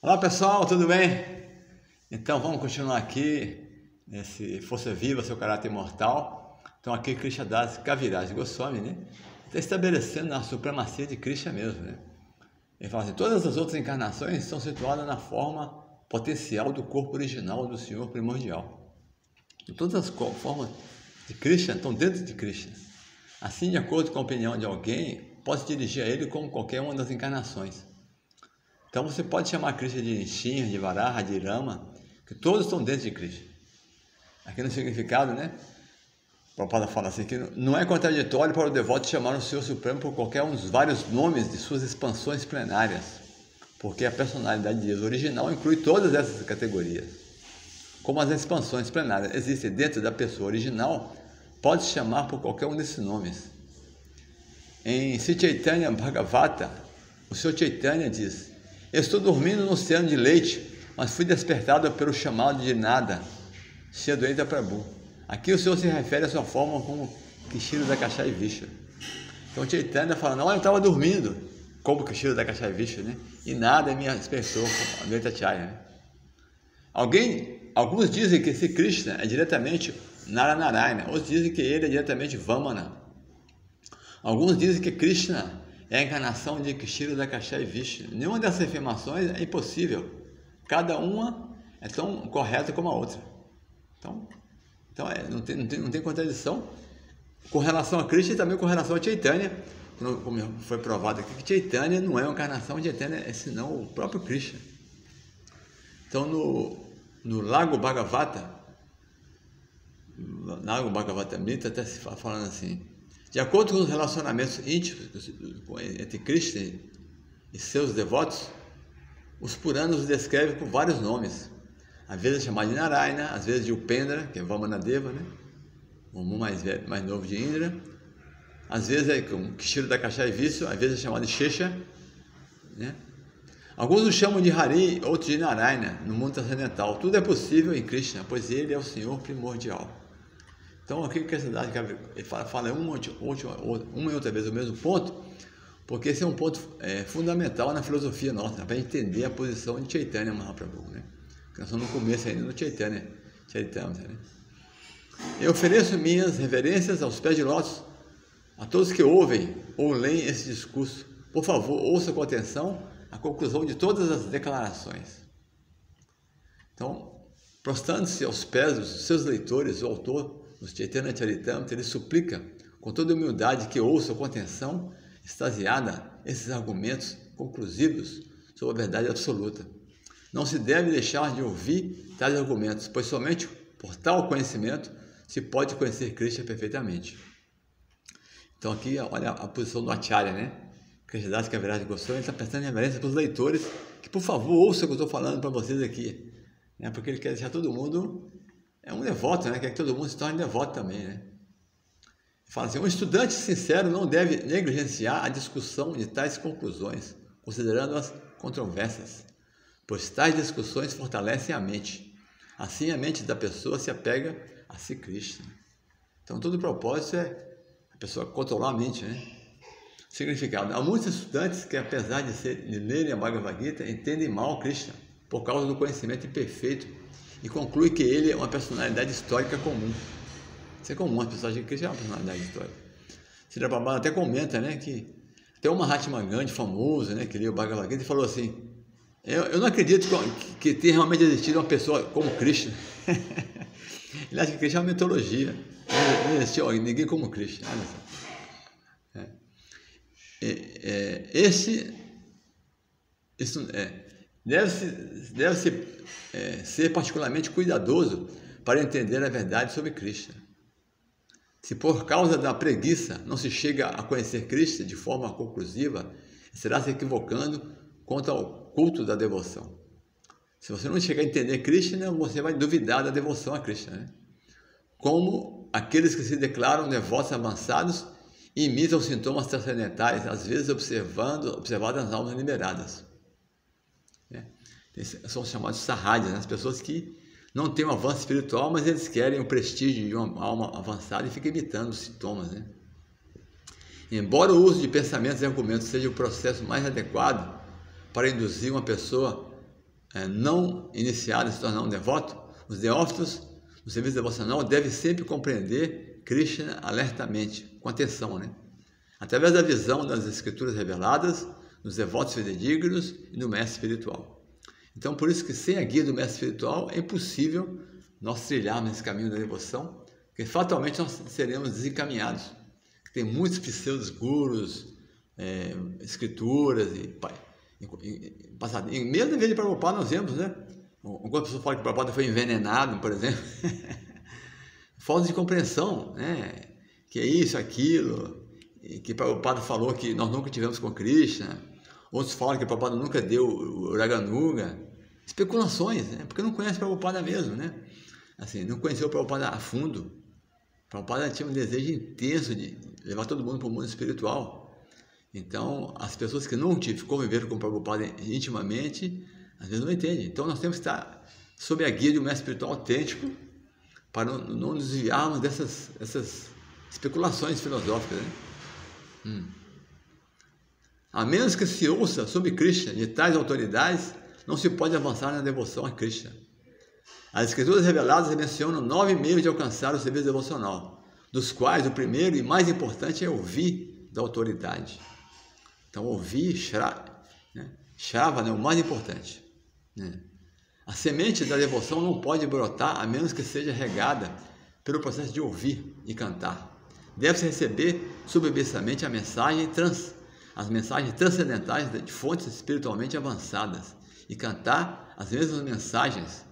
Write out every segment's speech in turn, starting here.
Olá pessoal, tudo bem? Então vamos continuar aqui nesse Força Viva, seu caráter imortal. Então aqui Krishnadas Kaviraj Goswami, né? Está estabelecendo a supremacia de Krishna mesmo, né? Ele fala assim, todas as outras encarnações estão situadas na forma potencial do corpo original do Senhor primordial. E todas as formas de Krishna estão dentro de Krishna. Assim, de acordo com a opinião de alguém, pode dirigir a ele como qualquer uma das encarnações. Então você pode chamar Krishna de Nishinha, de Varaha, de Rama, que todos estão dentro de Krishna. Aqui no significado, né? Prabhupada fala assim, que não é contraditório para o devoto chamar o Senhor Supremo por qualquer um dos vários nomes de suas expansões plenárias, porque a personalidade de Deus original inclui todas essas categorias. Como as expansões plenárias existem dentro da pessoa original, pode-se chamar por qualquer um desses nomes. Em Sri Chaitanya Bhagavata, o Senhor Chaitanya diz: estou dormindo no oceano de leite, mas fui despertado pelo chamado de nada, Shri Advaita Prabhu. Aqui o Senhor se refere à sua forma como Kshira Dakshaya Vishnu. Então Chaitanya fala, não, eu estava dormindo, como Kshira Dakshaya Vishnu, né? E nada me despertou, Advaita Chaya, né? Alguns dizem que esse Krishna é diretamente Naranarayana, outros dizem que ele é diretamente Vamana. Alguns dizem que Krishna é a encarnação de Kshira Dakshaya Vishnu. Nenhuma dessas afirmações é impossível. Cada uma é tão correta como a outra. Então não tem contradição com relação a Krishna e também com relação a Chaitanya. Como foi provado aqui, que Chaitanya não é uma encarnação de Chaitanya, senão o próprio Krishna. Então no Lago Bhagavata, Mrita, até se fala falando assim, de acordo com os relacionamentos íntimos entre Krishna e seus devotos, os Puranas os descrevem com vários nomes. Às vezes é chamado de Narayana, às vezes de Upendra, que é Vamanadeva, né? O irmão mais novo de Indra. Às vezes é com Kshira Dakshaya Vishnu, às vezes é chamado de Shesha, né? Alguns o chamam de Hari, outros de Narayana, no mundo transcendental. Tudo é possível em Krishna, pois ele é o Senhor primordial. Então aqui que ele fala uma e outra vez o mesmo ponto, porque esse é um ponto fundamental na filosofia nossa, para entender a posição de Chaitanya Mahaprabhu, né? Porque nós estamos no começo ainda do Chaitanya, né? Eu ofereço minhas reverências aos pés de lótus a todos que ouvem ou leem esse discurso. Por favor, ouça com atenção a conclusão de todas as declarações. Então, prostrando-se aos pés dos seus leitores, o autor no Chaitanya Charitamrita, ele suplica com toda humildade que ouçam com atenção extasiada esses argumentos conclusivos sobre a verdade absoluta. Não se deve deixar de ouvir tais argumentos, pois somente por tal conhecimento se pode conhecer Krishna perfeitamente. Então aqui, olha a posição do Acharya, né? Krishnadas Kaviraj Goswami, ele está prestando reverência para os leitores, que por favor ouçam o que eu estou falando para vocês aqui, né? Porque ele quer deixar todo mundo um devoto, né? Quer que todo mundo se torne devoto também, né? Ele fala assim, um estudante sincero não deve negligenciar a discussão de tais conclusões, considerando-as controversas, pois tais discussões fortalecem a mente. Assim a mente da pessoa se apega a si Krishna. Então todo o propósito é a pessoa controlar a mente, né? Significado. Há muitos estudantes que, apesar de lerem a Bhagavad Gita, entendem mal Krishna por causa do conhecimento imperfeito e concluem que ele é uma personalidade histórica comum. Isso é comum, as pessoas acham que Krishna é uma personalidade histórica. Srila Prabhupada até comenta, né, que até o Mahatma Gandhi, famoso, né, que leu o Bhagavad Gita, falou assim, eu não acredito que tenha realmente existido uma pessoa como Krishna. Ele acha que Krishna é uma mitologia. Não existiu ninguém como Krishna. Olha só. Deve-se ser particularmente cuidadoso para entender a verdade sobre Krishna. Se por causa da preguiça não se chega a conhecer Krishna de forma conclusiva, será se equivocando quanto ao culto da devoção. Se você não chegar a entender Krishna, você vai duvidar da devoção a Krishna, né? Como aqueles que se declaram devotos avançados e imitam os sintomas transcendentais, às vezes observadas nas almas liberadas. São chamados sarrades, né? As pessoas que não têm um avanço espiritual, mas eles querem o prestígio de uma alma avançada e ficam imitando os sintomas, né? Embora o uso de pensamentos e argumentos seja o processo mais adequado para induzir uma pessoa não iniciado a se tornar um devoto, os neófitos no serviço devocional devem sempre compreender Krishna alertamente, com atenção, né? Através da visão das escrituras reveladas, dos devotos fidedignos e do mestre espiritual. Então, por isso que sem a guia do mestre espiritual é impossível nós trilharmos esse caminho da devoção, porque fatalmente nós seremos desencaminhados. Tem muitos pseudos gurus, escrituras e mesmo em vez de Prabhupada nós vemos, né? Algumas pessoas falam que o Prabhupada foi envenenado, por exemplo. Falta de compreensão, né? Que é isso, aquilo, que o Prabhupada falou que nós nunca tivemos com Krishna. Outros falam que o Prabhupada nunca deu o Raganuga. Especulações, né? Porque não conhece o Prabhupada mesmo, né? Assim, não conheceu o Prabhupada a fundo. O Prabhupada tinha um desejo intenso de levar todo mundo para o mundo espiritual. Então, as pessoas que não conviveram com o Prabhupada intimamente, às vezes não entendem. Então, nós temos que estar sob a guia de um mestre espiritual autêntico para não nos desviarmos dessas especulações filosóficas, né? A menos que se ouça sobre Krishna de tais autoridades, não se pode avançar na devoção a Krishna. As escrituras reveladas mencionam 9 meios de alcançar o serviço devocional, dos quais o primeiro e mais importante é ouvir da autoridade. Então, ouvir, Shrava, né, o mais importante, né? A semente da devoção não pode brotar a menos que seja regada pelo processo de ouvir e cantar. Deve-se receber submissamente as mensagens transcendentais de fontes espiritualmente avançadas e cantar as mesmas mensagens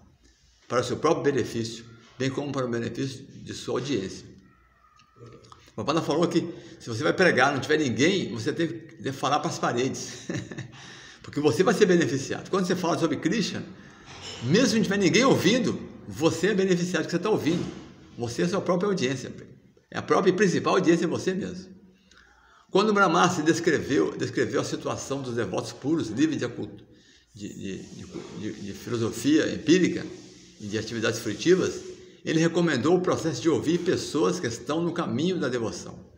para o seu próprio benefício, bem como para o benefício de sua audiência. O Prabhupada falou que se você vai pregar, não tiver ninguém, você deve falar para as paredes, porque você vai ser beneficiado. Quando você fala sobre Krishna, mesmo se não tiver ninguém ouvindo, você é beneficiado, porque você está ouvindo. Você é a sua própria audiência, é a própria e principal audiência em você mesmo. Quando Brahmasi descreveu a situação dos devotos puros, livres de filosofia empírica e de atividades fruitivas, ele recomendou o processo de ouvir pessoas que estão no caminho da devoção.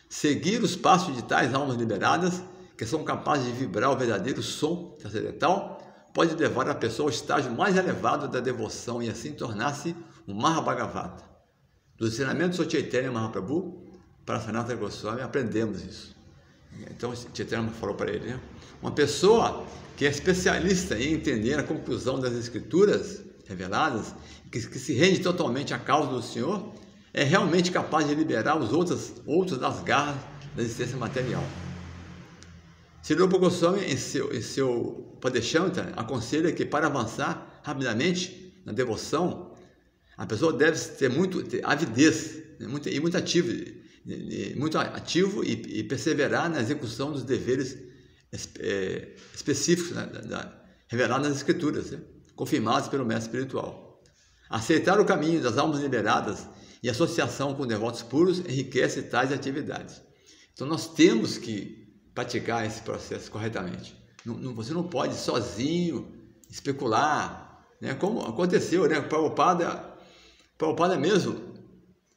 Seguir os passos de tais almas liberadas, que são capazes de vibrar o verdadeiro som transcendental, pode levar a pessoa ao estágio mais elevado da devoção e assim tornar-se um Mahabhagavata. Dos ensinamentos do Chaitanya Mahaprabhu para Sanatana Goswami aprendemos isso. Então Chaitanya falou para ele, né? Uma pessoa que é especialista em entender a conclusão das escrituras reveladas, que se rende totalmente à causa do Senhor, é realmente capaz de liberar os outros das garras da existência material. Sri Rupa Goswami, em seu Padeshantra, aconselha que para avançar rapidamente na devoção, a pessoa deve ter avidez, muito ativo e perseverar na execução dos deveres específicos, né, revelados nas Escrituras, né, confirmados pelo mestre espiritual. Aceitar o caminho das almas liberadas e associação com devotos puros enriquece tais atividades. Então nós temos que praticar esse processo corretamente. Você não pode sozinho especular, né? Como aconteceu, né? Prabhupada mesmo,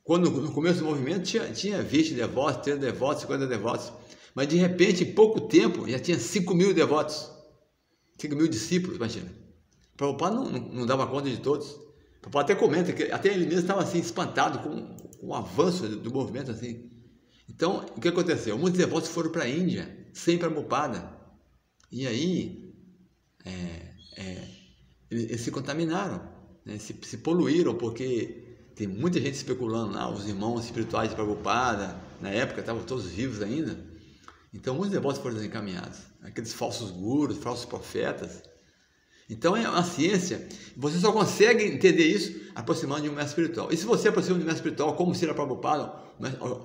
quando no começo do movimento tinha 20 devotos, 30 devotos, 50 devotos, mas de repente, em pouco tempo, já tinha 5.000 devotos, 5.000 discípulos, imagina. Prabhupada não dava conta de todos. Prabhupada até comenta que até ele mesmo estava assim, espantado com o avanço do movimento, assim. Então, o que aconteceu? Muitos devotos foram para a Índia, sem Prabhupada. E aí, eles se contaminaram, né? se poluíram, porque tem muita gente especulando lá, os irmãos espirituais de Prabhupada, na época estavam todos vivos ainda. Então, muitos devotos foram desencaminhados. Aqueles falsos gurus, falsos profetas. Então, é uma ciência. Você só consegue entender isso aproximando de um mestre espiritual. E se você aproxima de um mestre espiritual, como Srila Prabhupada,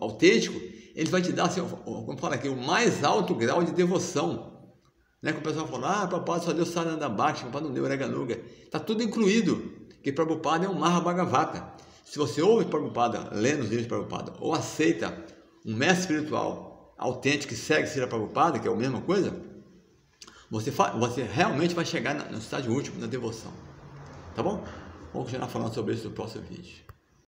autêntico, ele vai te dar, assim, como fala aqui, o mais alto grau de devoção. Né? Que o pessoal fala, Prabhupada só deu Saranda Bhakti, Prabhupada não deu Raganuga. Está tudo incluído, que Prabhupada é um Mahabhagavata. Se você ouve Prabhupada, lendo os livros de Prabhupada, ou aceita um mestre espiritual autêntico que segue Srila Prabhupada, que é a mesma coisa, você realmente vai chegar no estágio último da devoção. Tá bom? Vamos continuar falando sobre isso no próximo vídeo.